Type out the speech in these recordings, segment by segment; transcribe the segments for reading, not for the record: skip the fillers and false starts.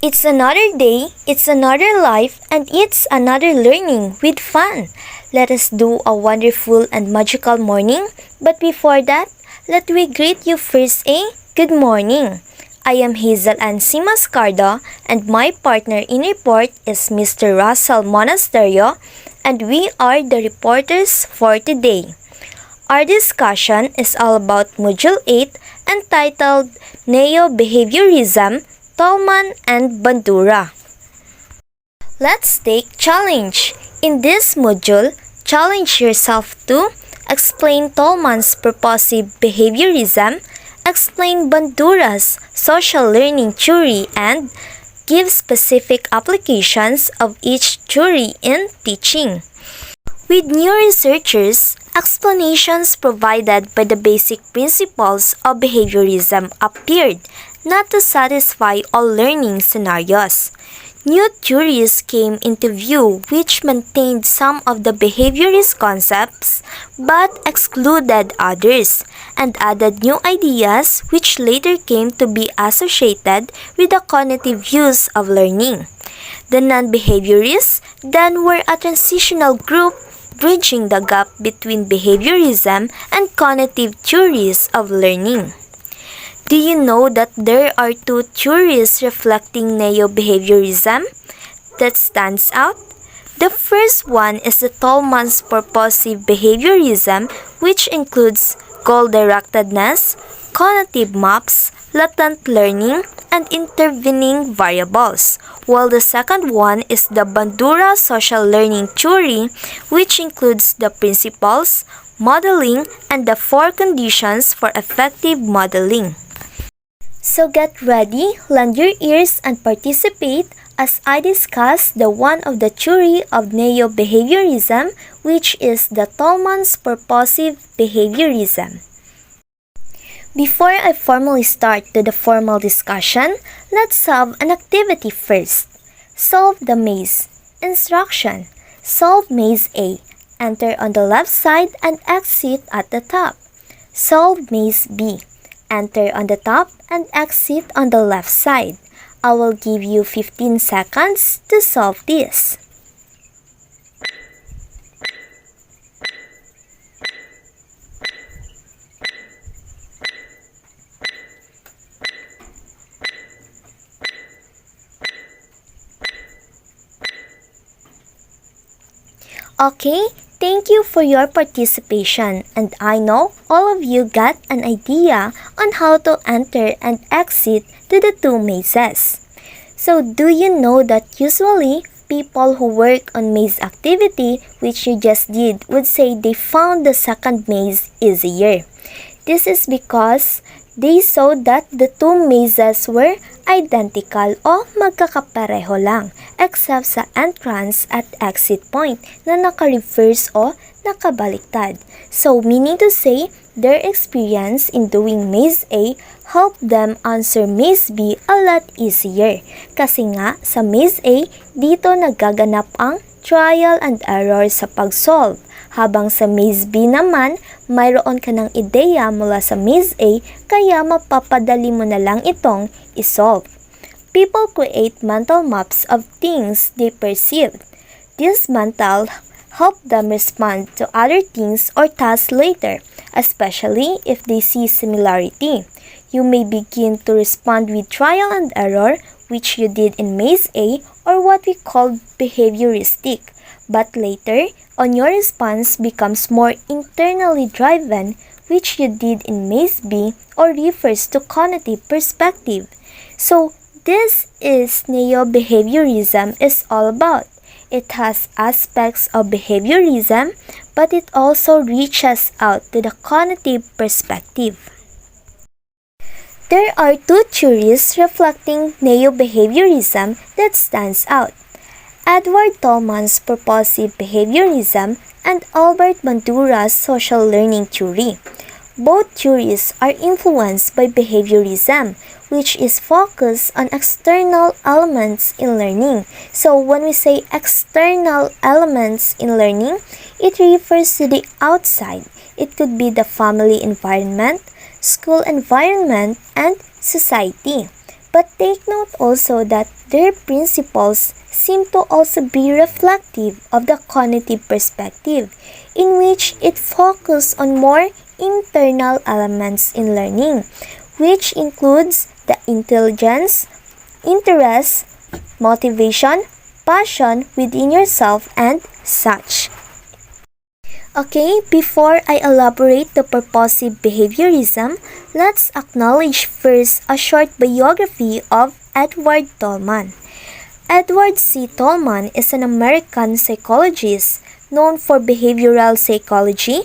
It's another day, it's another life, and it's another learning with fun. Let us do a wonderful and magical morning. But before that, let we greet you first good morning. I am Hazel Ansi Mascardo, and my partner in report is Mr. Russell Monasterio, and we are the reporters for today. Our discussion is all about Module 8 entitled Neo-Behaviorism, Tolman and Bandura. Let's take challenge. In this module, challenge yourself to explain Tolman's purposive behaviorism, explain Bandura's social learning theory, and give specific applications of each theory in teaching. With new researchers, explanations provided by the basic principles of behaviorism appeared not to satisfy all learning scenarios. New theories came into view which maintained some of the behaviorist concepts but excluded others, and added new ideas which later came to be associated with the cognitive views of learning. The non-behaviorists then were a transitional group bridging the gap between behaviorism and cognitive theories of learning. Do you know that there are two theories reflecting neo-behaviorism that stands out? The first one is the Tolman's purposive behaviorism, which includes goal-directedness, cognitive maps, latent learning, and intervening variables, while the second one is the Bandura social learning theory, which includes the principles, modeling, and the four conditions for effective modeling. So get ready, lend your ears, and participate as I discuss the one of the theory of neo-behaviorism, which is the Tolman's purposive behaviorism. Before I formally start to the formal discussion, let's have an activity first. Solve the maze. Instruction. Solve maze A. Enter on the left side and exit at the top. Solve maze B. Enter on the top and exit on the left side. I will give you 15 seconds to solve this. Okay, thank you for your participation, and I know all of you got an idea on how to enter and exit to the two mazes. So do you know that usually people who work on maze activity, which you just did, would say they found the second maze easier? This is because they saw that the two mazes were identical o magkakapareho lang except sa entrance at exit point na naka-reverse o nakabaliktad. So meaning to say, their experience in doing maze A helped them answer maze B a lot easier. Kasi nga sa maze A, dito nagaganap ang trial and error sa pag-solve. Habang sa maze B naman, mayroon ka ng ideya mula sa maze A, kaya mapapadali mo na lang itong isolve. People create mental maps of things they perceive. This mental help them respond to other things or tasks later, especially if they see similarity. You may begin to respond with trial and error, which you did in maze A, or what we call behavioristic. But later on, your response becomes more internally driven, which you did in maze B, or refers to cognitive perspective. So this is neo-behaviorism is all about. It has aspects of behaviorism, but it also reaches out to the cognitive perspective. There are two theories reflecting neo-behaviorism that stands out. Edward Tolman's purposive behaviorism and Albert Bandura's social learning theory. Both theories are influenced by behaviorism, which is focused on external elements in learning. So when we say external elements in learning, it refers to the outside. It could be the family environment, school environment, and society. But take note also that their principles seem to also be reflective of the cognitive perspective, in which it focuses on more internal elements in learning, which includes the intelligence, interest, motivation, passion within yourself, and such. Okay, before I elaborate the purposive behaviorism, let's acknowledge first a short biography of Edward Tolman. Edward C. Tolman is an American psychologist known for behavioral psychology,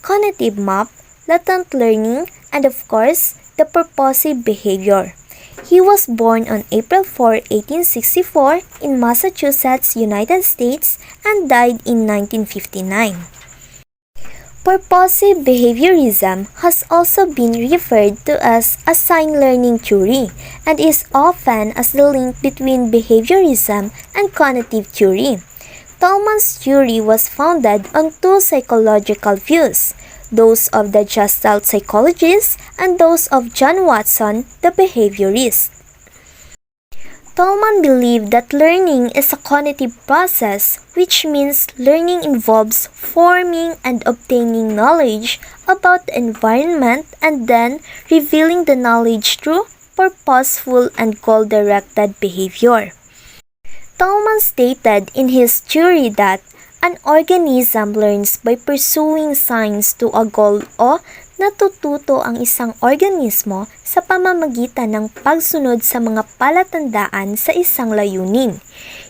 cognitive map, latent learning, and of course, the purposive behavior. He was born on April 4, 1864 in Massachusetts, United States and died in 1959. Purposive behaviorism has also been referred to as assigned learning theory and is often as the link between behaviorism and cognitive theory. Tolman's theory was founded on two psychological views, those of the Gestalt psychologist and those of John Watson, the behaviorist. Tolman believed that learning is a cognitive process, which means learning involves forming and obtaining knowledge about the environment and then revealing the knowledge through purposeful and goal-directed behavior. Tolman stated in his theory that an organism learns by pursuing signs to a goal o natututo ang isang organismo sa pamamagitan ng pagsunod sa mga palatandaan sa isang layunin.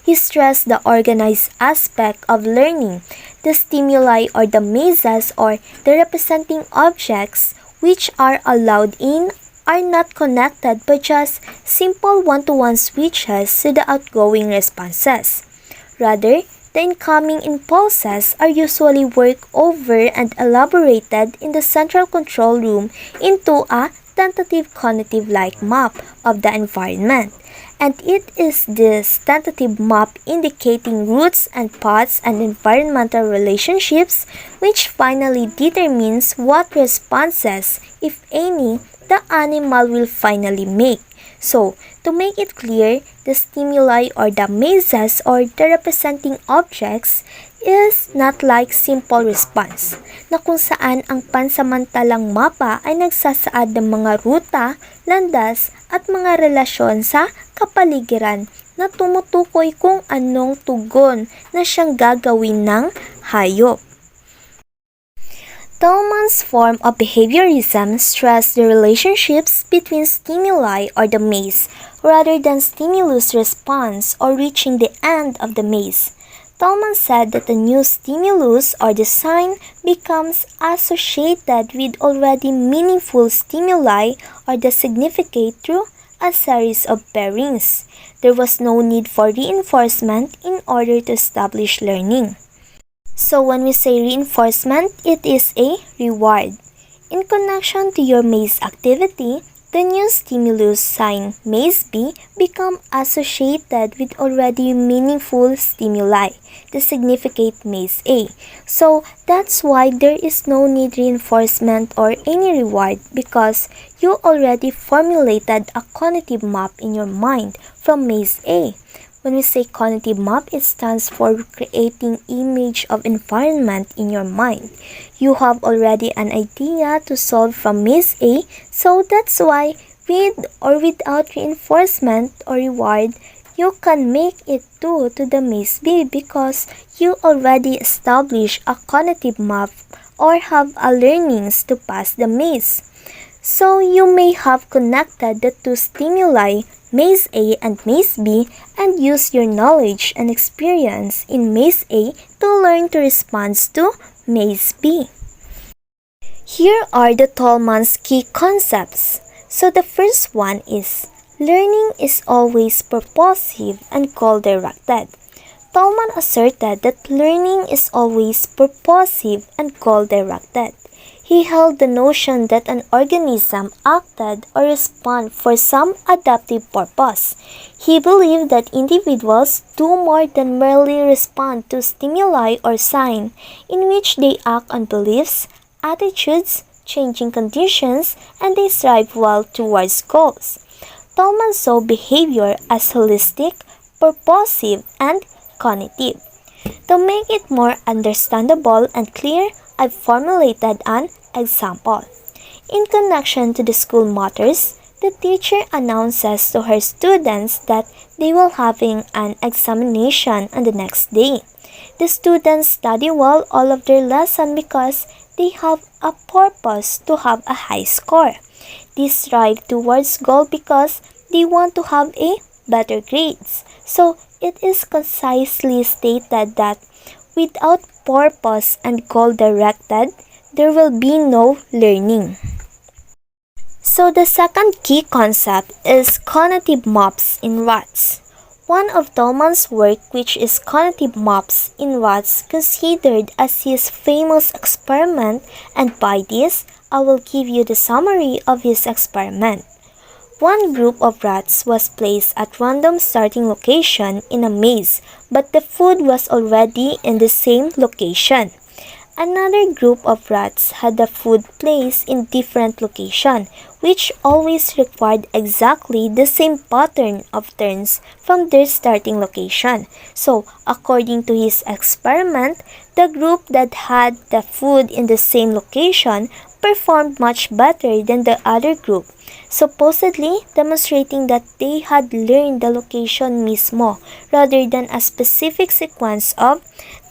He stressed the organized aspect of learning, the stimuli or the mazes or the representing objects which are allowed in are not connected by just simple one-to-one switches to the outgoing responses. Rather, the incoming impulses are usually worked over and elaborated in the central control room into a tentative cognitive-like map of the environment. And it is this tentative map indicating routes and paths and environmental relationships which finally determines what responses, if any, the animal will finally make. So, to make it clear, the stimuli or the mazes or the representing objects is not like simple response, na kung saan ang pansamantalang mapa ay nagsasaad ng mga ruta, landas at mga relasyon sa kapaligiran na tumutukoy kung anong tugon na siyang gagawin ng hayop. Tolman's form of behaviorism stressed the relationships between stimuli or the maze rather than stimulus response or reaching the end of the maze. Tolman said that the new stimulus or the sign becomes associated with already meaningful stimuli or the significate through a series of pairings. There was no need for reinforcement in order to establish learning. So when we say reinforcement, it is a reward. In connection to your maze activity, the new stimulus sign maze B become associated with already meaningful stimuli, the significate maze A. So that's why there is no need reinforcement or any reward because you already formulated a cognitive map in your mind from maze A. When we say cognitive map, it stands for creating image of environment in your mind. You have already an idea to solve from maze A, so that's why with or without reinforcement or reward, you can make it to the maze B because you already established a cognitive map or have a learnings to pass the maze. So you may have connected the two stimuli, maze A and maze B, and use your knowledge and experience in maze A to learn to respond to maze B. Here are the Tolman's key concepts. So the first one is, learning is always purposive and goal-directed. Tolman asserted that learning is always purposive and goal-directed. He held the notion that an organism acted or responded for some adaptive purpose. He believed that individuals do more than merely respond to stimuli or sign, in which they act on beliefs, attitudes, changing conditions, and they strive well towards goals. Tolman saw behavior as holistic, purposive, and cognitive. To make it more understandable and clear, I've formulated an example. In connection to the school matters, the teacher announces to her students that they will having an examination on the next day. The students study well all of their lesson because they have a purpose to have a high score. They strive towards goal because they want to have a better grades. So it is concisely stated that without purpose and goal directed, there will be no learning. So the second key concept is cognitive maps in rats. One of Tolman's work, which is cognitive maps in rats, considered as his famous experiment, and by this, I will give you the summary of his experiment. One group of rats was placed at random starting location in a maze, but the food was already in the same location. Another group of rats had the food placed in different location, which always required exactly the same pattern of turns from their starting location. So, according to his experiment, the group that had the food in the same location performed much better than the other group, supposedly demonstrating that they had learned the location mismo rather than a specific sequence of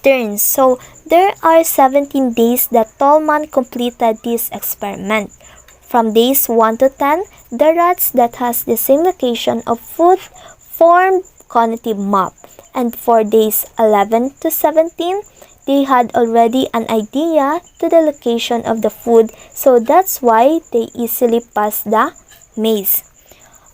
turns. So there are 17 days that Tolman completed this experiment. From days 1 to 10, the rats that has the same location of food formed cognitive map, and for days 11 to 17, they had already an idea to the location of the food, so that's why they easily passed the maze.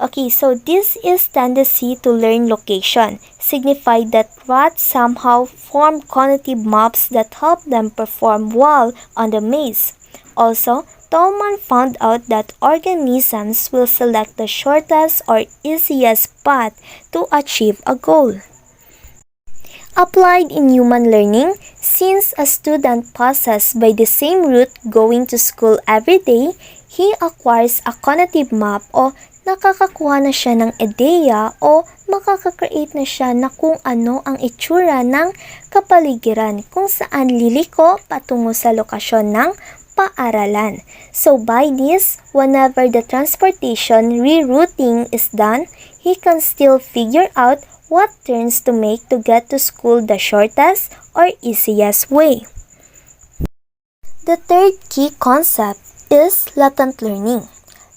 Okay, so this is tendency to learn location, signified that rats somehow form cognitive maps that help them perform well on the maze. Also, Tolman found out that organisms will select the shortest or easiest path to achieve a goal. Applied in human learning, since a student passes by the same route going to school every day, he acquires a cognitive map o nakakakuha na siya ng ideya o makaka-create na siya na kung ano ang itsura ng kapaligiran kung saan liliko patungo sa lokasyon ng paaralan. So by this, whenever the transportation rerouting is done, he can still figure out what turns to make to get to school the shortest or easiest way. The third key concept is latent learning.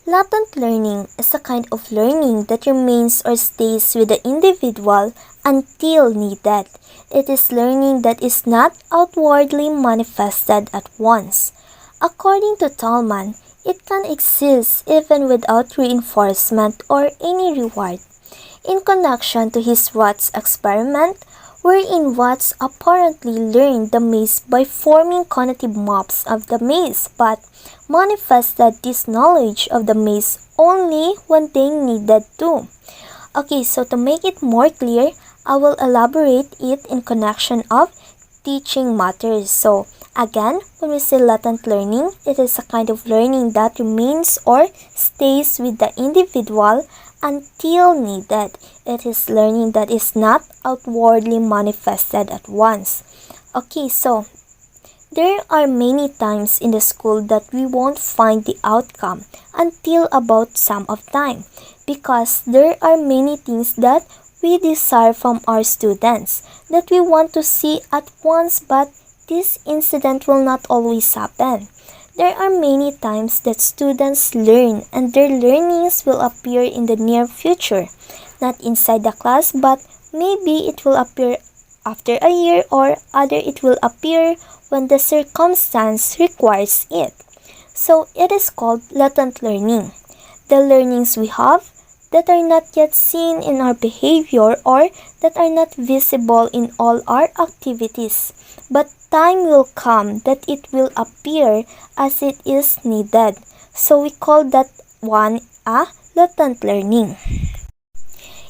Latent learning is a kind of learning that remains or stays with the individual until needed. It is learning that is not outwardly manifested at once. According to Tolman, it can exist even without reinforcement or any reward. In connection to his rats experiment, wherein rats apparently learned the maze by forming cognitive maps of the maze, but manifested this knowledge of the maze only when they needed to. Okay, so to make it more clear, I will elaborate it in connection of teaching matters. So again, when we say latent learning, it is a kind of learning that remains or stays with the individual until needed. It is learning that is not outwardly manifested at once. Okay, so there are many times in the school that we won't find the outcome until about some of time, because there are many things that we desire from our students that we want to see at once, but this incident will not always happen. There are many times that students learn and their learnings will appear in the near future, not inside the class, but maybe it will appear after a year, or other it will appear when the circumstance requires it. So it is called latent learning. The learnings we have that are not yet seen in our behavior or that are not visible in all our activities, but time will come that it will appear as it is needed. So we call that one a latent learning.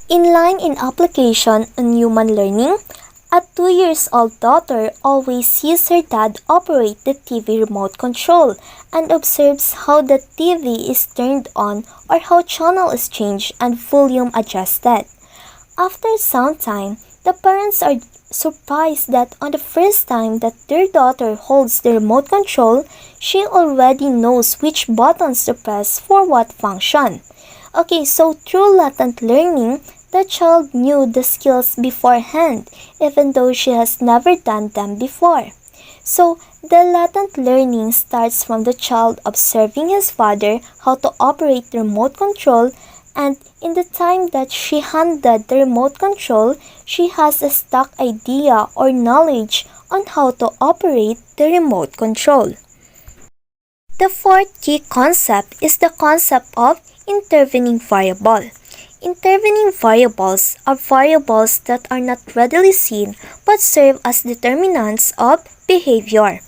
In line in application on human learning, A 2 years old daughter always sees her dad operate the TV remote control and observes how the TV is turned on or how channel is changed and volume adjusted. After some time, the parents are surprised that on the first time that their daughter holds the remote control, she already knows which buttons to press for what function. Okay, so through latent learning, the child knew the skills beforehand, even though she has never done them before. So, the latent learning starts from the child observing his father how to operate the remote control, and in the time that she handled the remote control, she has a stock idea or knowledge on how to operate the remote control. The fourth key concept is the concept of intervening variable. Intervening variables are variables that are not readily seen but serve as determinants of behavior.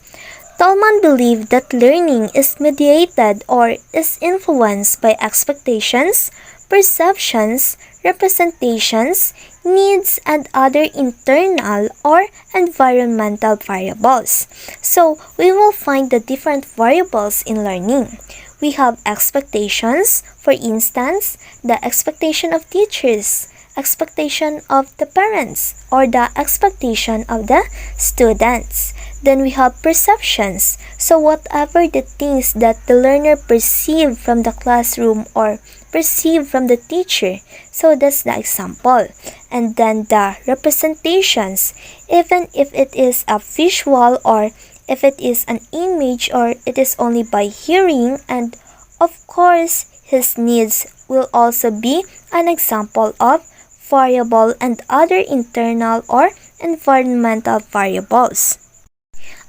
Tolman believed that learning is mediated or is influenced by expectations, perceptions, representations, needs, and other internal or environmental variables. So, we will find the different variables in learning. We have expectations, for instance, the expectation of teachers, expectation of the parents, or the expectation of the students. Then we have perceptions. So whatever the things that the learner perceive from the classroom or perceive from the teacher. So that's the example. And then the representations, even if it is a visual or if it is an image or it is only by hearing, and of course his needs will also be an example of variable and other internal or environmental variables.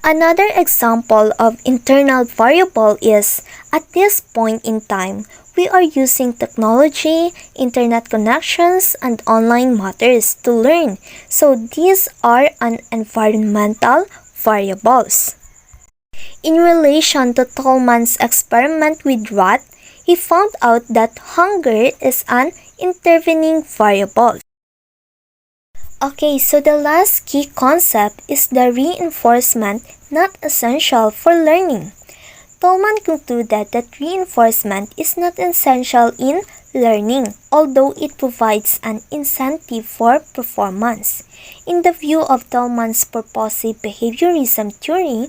Another example of internal variable is at this point in time, we are using technology, internet connections, and online matters to learn. So these are an environmental variables. In relation to Tolman's experiment with rat, he found out that hunger is an intervening variable. Okay, so the last key concept is the reinforcement not essential for learning. Tolman concluded that reinforcement is not essential in learning, although it provides an incentive for performance. In the view of Tolman's purposive behaviorism theory,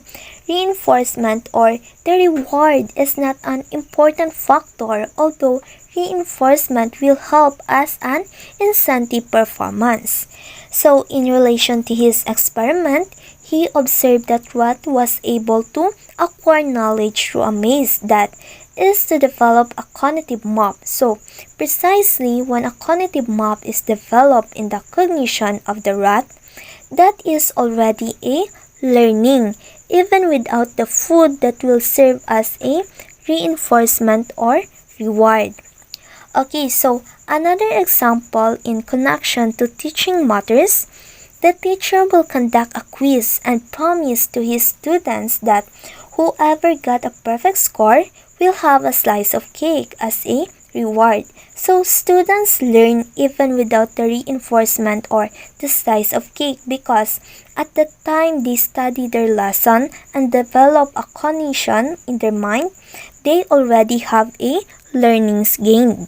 reinforcement or the reward is not an important factor, although reinforcement will help as an incentive performance. So, in relation to his experiment, he observed that rat was able to acquire knowledge through a maze that is to develop a cognitive map. So, precisely when a cognitive map is developed in the cognition of the rat, that is already a learning, even without the food that will serve as a reinforcement or reward. Okay, so another example in connection to teaching matters, the teacher will conduct a quiz and promise to his students that whoever got a perfect score will have a slice of cake as a reward. So students learn even without the reinforcement or the slice of cake because at the time they study their lesson and develop a cognition in their mind, they already have a learnings gained.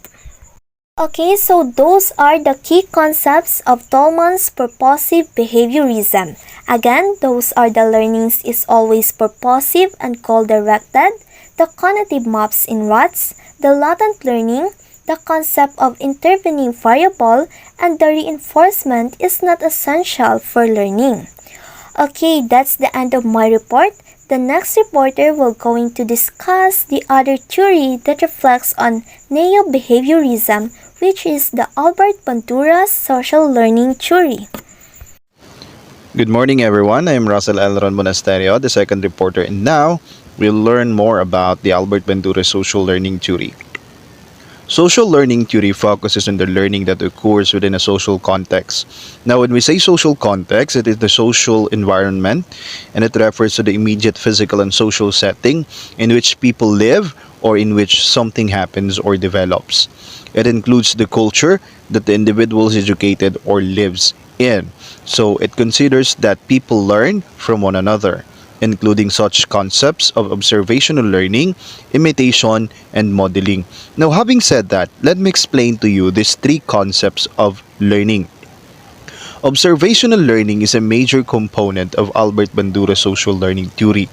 Okay, so those are the key concepts of Tolman's purposive behaviorism. Again, those are the learnings is always purposive and goal-directed, the cognitive maps in rats, the latent learning, the concept of intervening variable, and the reinforcement is not essential for learning. Okay, that's the end of my report. The next reporter will going to discuss the other theory that reflects on neo-behaviorism, which is the Albert Bandura's social learning theory. Good morning, everyone. I'm Russell Elron Monasterio, the second reporter, and now we'll learn more about the Albert Bandura social learning theory. Social learning theory focuses on the learning that occurs within a social context. Now, when we say social context, it is the social environment, and it refers to the immediate physical and social setting in which people live or in which something happens or develops. It includes the culture that the individual is educated or lives in. So it considers that people learn from one another, including such concepts of observational learning, imitation, and modeling. Now, having said that, let me explain to you these three concepts of learning. Observational learning is a major component of Albert Bandura's social learning theory.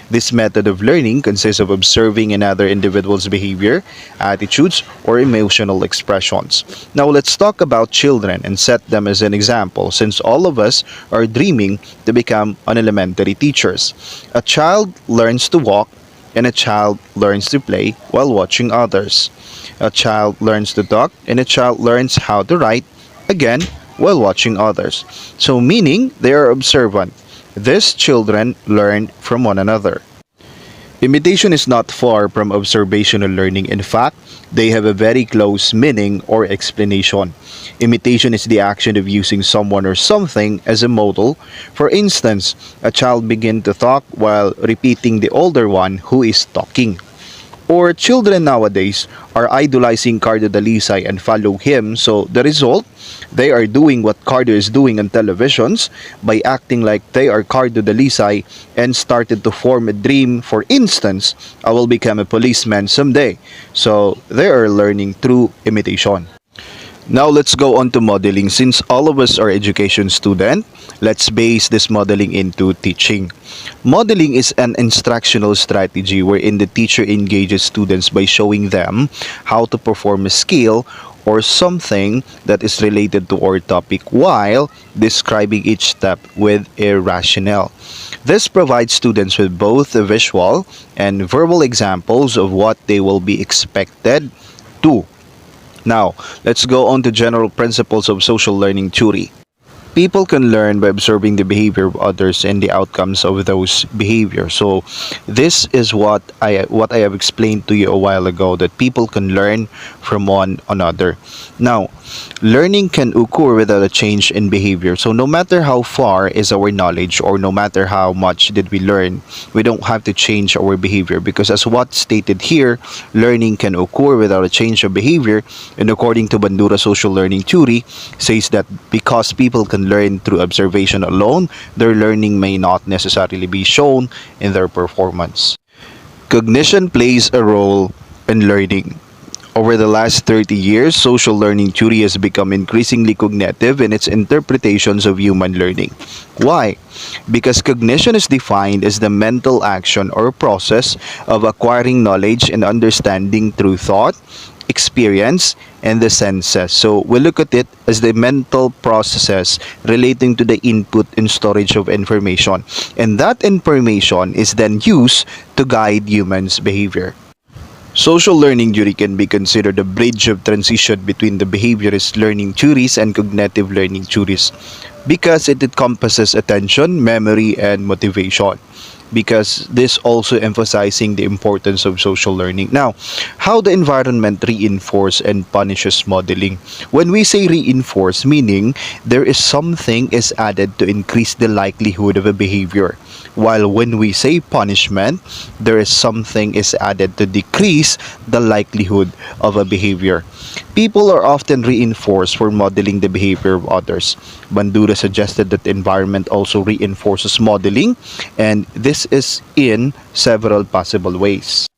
This method of learning consists of observing another individual's behavior, attitudes, or emotional expressions. Now let's talk about children and set them as an example since all of us are dreaming to become an elementary teachers. A child learns to walk and a child learns to play while watching others. A child learns to talk and a child learns how to write, again, while watching others. So meaning they are observant. These children learn from one another. Imitation is not far from observational learning. In fact, they have a very close meaning or explanation. Imitation is the action of using someone or something as a model. For instance, a child begins to talk while repeating the older one who is talking. Or children nowadays are idolizing Cardo Dalisay and follow him, so the result, they are doing what Cardo is doing on televisions by acting like they are Cardo Dalisay and started to form a dream. For instance, I will become a policeman someday. So they are learning through imitation. Now let's go on to modeling. Since all of us are education student, let's base this modeling into teaching. Modeling is an instructional strategy wherein the teacher engages students by showing them how to perform a skill or something that is related to our topic while describing each step with a rationale. This provides students with both a visual and verbal examples of what they will be expected to. Now, let's go on to general principles of social learning theory. People can learn by observing the behavior of others and the outcomes of those behaviors. So, this is what I have explained to you a while ago, that people can learn from one another. Now, learning can occur without a change in behavior. So, no matter how far is our knowledge or no matter how much did we learn, we don't have to change our behavior because as what stated here, learning can occur without a change of behavior, and according to Bandura social learning theory, says that because people can learn through observation alone, their learning may not necessarily be shown in their performance. Cognition plays a role in learning. Over the last 30 years, social learning theory has become increasingly cognitive in its interpretations of human learning. Why? Because cognition is defined as the mental action or process of acquiring knowledge and understanding through thought, experience, and the senses. So we look at it as the mental processes relating to the input and storage of information. And that information is then used to guide humans' behavior. Social learning theory can be considered a bridge of transition between the behaviorist learning theories and cognitive learning theories because it encompasses attention, memory, and motivation. Because this also emphasizing the importance of social learning. Now, how the environment reinforce and punishes modeling. When we say reinforce, meaning there is something is added to increase the likelihood of a behavior. While when we say punishment, there is something is added to decrease the likelihood of a behavior. People are often reinforced for modeling the behavior of others. Bandura suggested that the environment also reinforces modeling, and this is in several possible ways.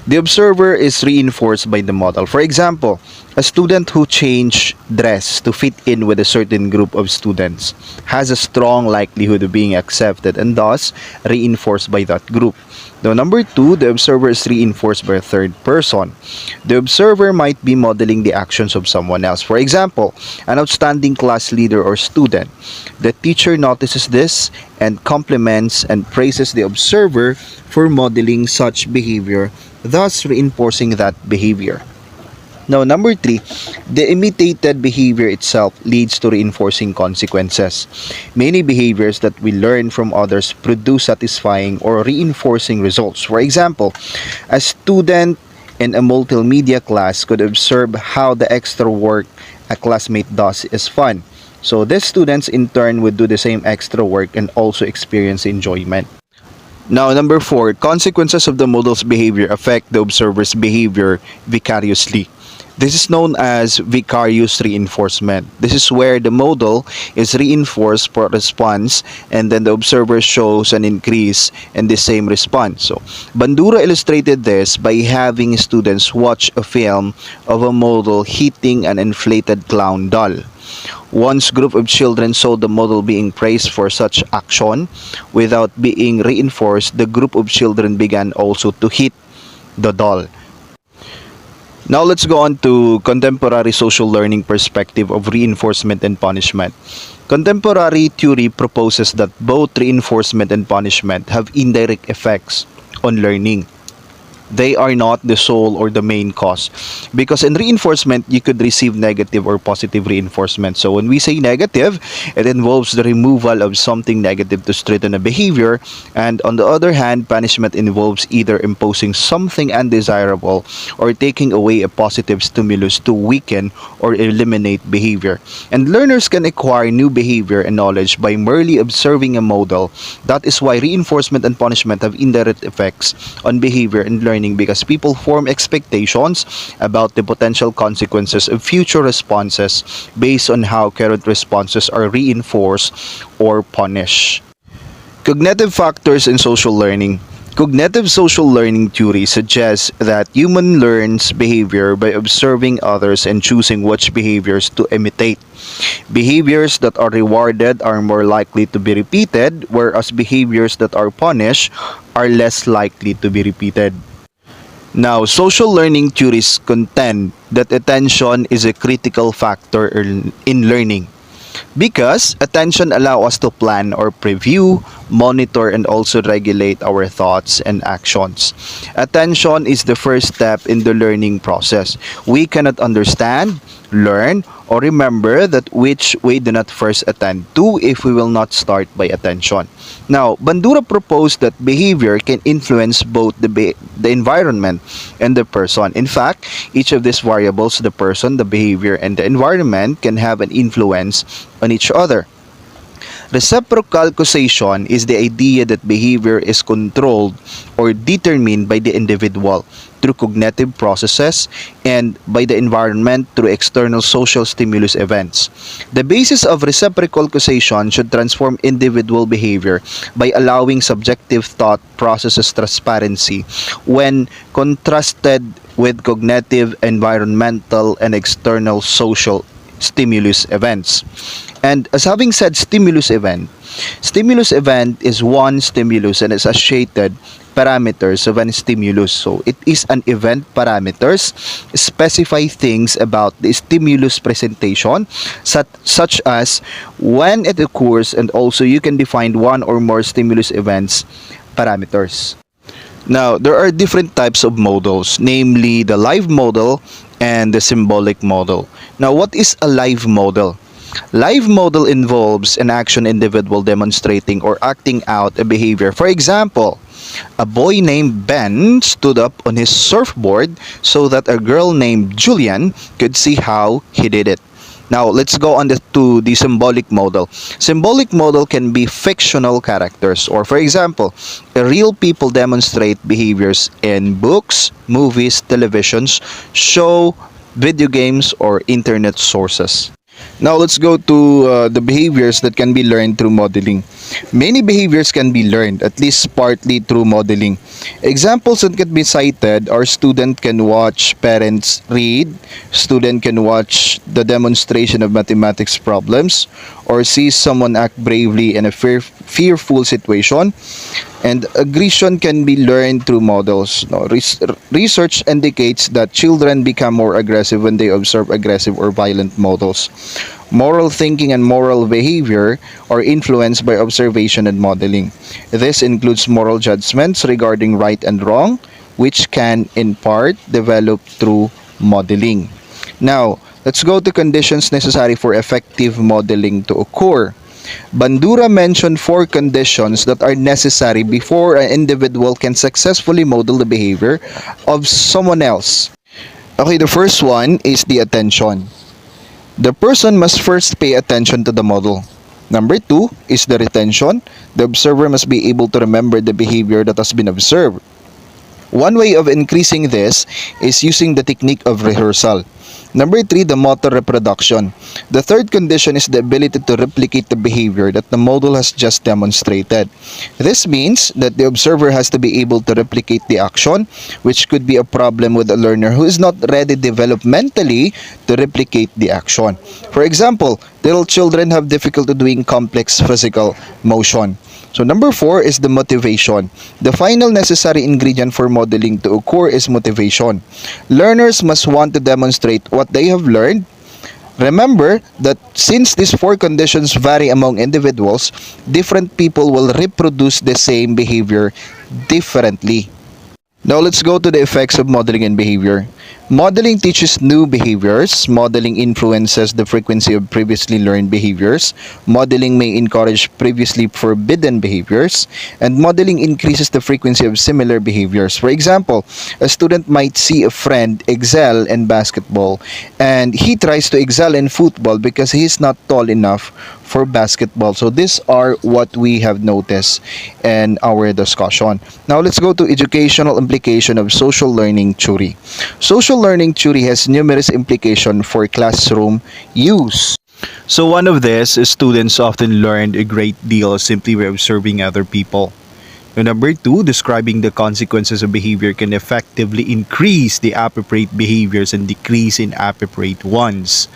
The observer is reinforced by the model. For example, a student who change dress to fit in with a certain group of students has a strong likelihood of being accepted and thus reinforced by that group. Now, number two, the observer is reinforced by a third person. The observer might be modeling the actions of someone else. For example, an outstanding class leader or student. The teacher notices this and compliments and praises the observer for modeling such behavior, thus reinforcing that behavior. Now, number three, the imitated behavior itself leads to reinforcing consequences. Many behaviors that we learn from others produce satisfying or reinforcing results. For example, a student in a multimedia class could observe how the extra work a classmate does is fun. So, these students in turn would do the same extra work and also experience enjoyment. Now, number four, consequences of the model's behavior affect the observer's behavior vicariously. This is known as vicarious reinforcement. This is where the model is reinforced for response and then the observer shows an increase in the same response. So, Bandura illustrated this by having students watch a film of a model hitting an inflated clown doll. Once group of children saw the model being praised for such action without being reinforced, the group of children began also to hit the doll. Now let's go on to contemporary social learning perspective of reinforcement and punishment. Contemporary theory proposes that both reinforcement and punishment have indirect effects on learning. They are not the sole or the main cause, because in reinforcement you could receive negative or positive reinforcement. So when we say negative, it involves the removal of something negative to strengthen a behavior, and on the other hand, punishment involves either imposing something undesirable or taking away a positive stimulus to weaken or eliminate behavior. And learners can acquire new behavior and knowledge by merely observing a model. That is why reinforcement and punishment have indirect effects on behavior and learning, because people form expectations about the potential consequences of future responses based on how current responses are reinforced or punished. Cognitive factors in social learning. Cognitive social learning theory suggests that human learns behavior by observing others and choosing which behaviors to imitate. Behaviors that are rewarded are more likely to be repeated, whereas behaviors that are punished are less likely to be repeated. Now, social learning theories contend that attention is a critical factor in learning, because attention allows us to plan or preview, monitor, and also regulate our thoughts and actions. Attention is the first step in the learning process. We cannot understand, learn, or remember that which we do not first attend to if we will not start by attention. Now, Bandura proposed that behavior can influence both the environment and the person. In fact, each of these variables, the person, the behavior, and the environment, can have an influence on each other. Reciprocal causation is the idea that behavior is controlled or determined by the individual through cognitive processes and by the environment through external social stimulus events. The basis of reciprocal causation should transform individual behavior by allowing subjective thought processes transparency when contrasted with cognitive, environmental, and external social stimulus events. And as having said stimulus event is one stimulus and associated parameters of an stimulus. So it is an event parameters specify things about the stimulus presentation, such as when it occurs, and also you can define one or more stimulus events parameters. Now, there are different types of models, namely the live model and the symbolic model. Now, what is a live model? Live model involves an action individual demonstrating or acting out a behavior. For example, a boy named Ben stood up on his surfboard so that a girl named Julian could see how he did it. Now, let's go on to the symbolic model. Symbolic model can be fictional characters, or for example, real people demonstrate behaviors in books, movies, televisions, show, video games, or internet sources. Now let's go to the behaviors that can be learned through modeling. Many behaviors can be learned, at least partly, through modeling. Examples that can be cited are student can watch parents read, student can watch the demonstration of mathematics problems, or see someone act bravely in a fearful situation. And aggression can be learned through models. No, research indicates that children become more aggressive when they observe aggressive or violent models. Moral thinking and moral behavior are influenced by observation and modeling. This includes moral judgments regarding right and wrong, which can in part develop through modeling. Now, let's go to conditions necessary for effective modeling to occur. Bandura mentioned 4 conditions that are necessary before an individual can successfully model the behavior of someone else. Okay, the first one is the attention. The person must first pay attention to the model. Number 2 is the retention. The observer must be able to remember the behavior that has been observed. One way of increasing this is using the technique of rehearsal. Number 3, the motor reproduction. The third condition is the ability to replicate the behavior that the model has just demonstrated. This means that the observer has to be able to replicate the action, which could be a problem with a learner who is not ready developmentally to replicate the action. For example, little children have difficulty doing complex physical motion. So number 4 is the motivation. The final necessary ingredient for modeling to occur is motivation. Learners must want to demonstrate what they have learned. Remember that since these 4 conditions vary among individuals, different people will reproduce the same behavior differently. Now let's go to the effects of modeling and behavior. Modeling teaches new behaviors. Modeling influences the frequency of previously learned behaviors. Modeling may encourage previously forbidden behaviors. And modeling increases the frequency of similar behaviors. For example, a student might see a friend excel in basketball and he tries to excel in football because he is not tall enough for basketball. So these are what we have noticed in our discussion. Now let's go to educational implication of social learning theory. Social learning theory has numerous implications for classroom use. So one of this is students often learn a great deal simply by observing other people. Now, number 2, describing the consequences of behavior can effectively increase the appropriate behaviors and decrease inappropriate ones.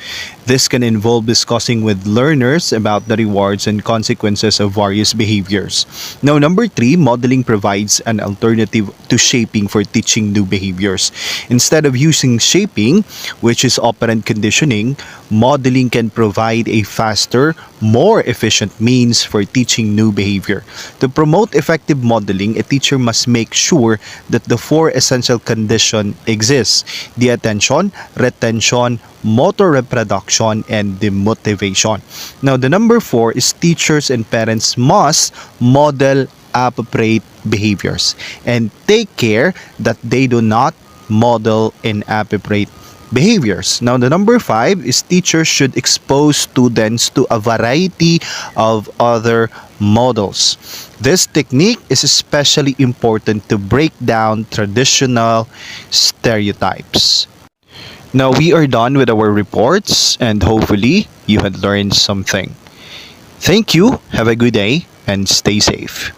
This can involve discussing with learners about the rewards and consequences of various behaviors. Now, number 3, modeling provides an alternative to shaping for teaching new behaviors. Instead of using shaping, which is operant conditioning, modeling can provide a faster, more efficient means for teaching new behavior. To promote effective modeling, a teacher must make sure that the 4 essential conditions exist: the attention, retention, motor reproduction, and the motivation. Now, the number 4 is teachers and parents must model appropriate behaviors and take care that they do not model inappropriate behaviors. Now, the number 5 is teachers should expose students to a variety of other models. This technique is especially important to break down traditional stereotypes. Now we are done with our reports and hopefully you had learned something. Thank you, have a good day, and stay safe.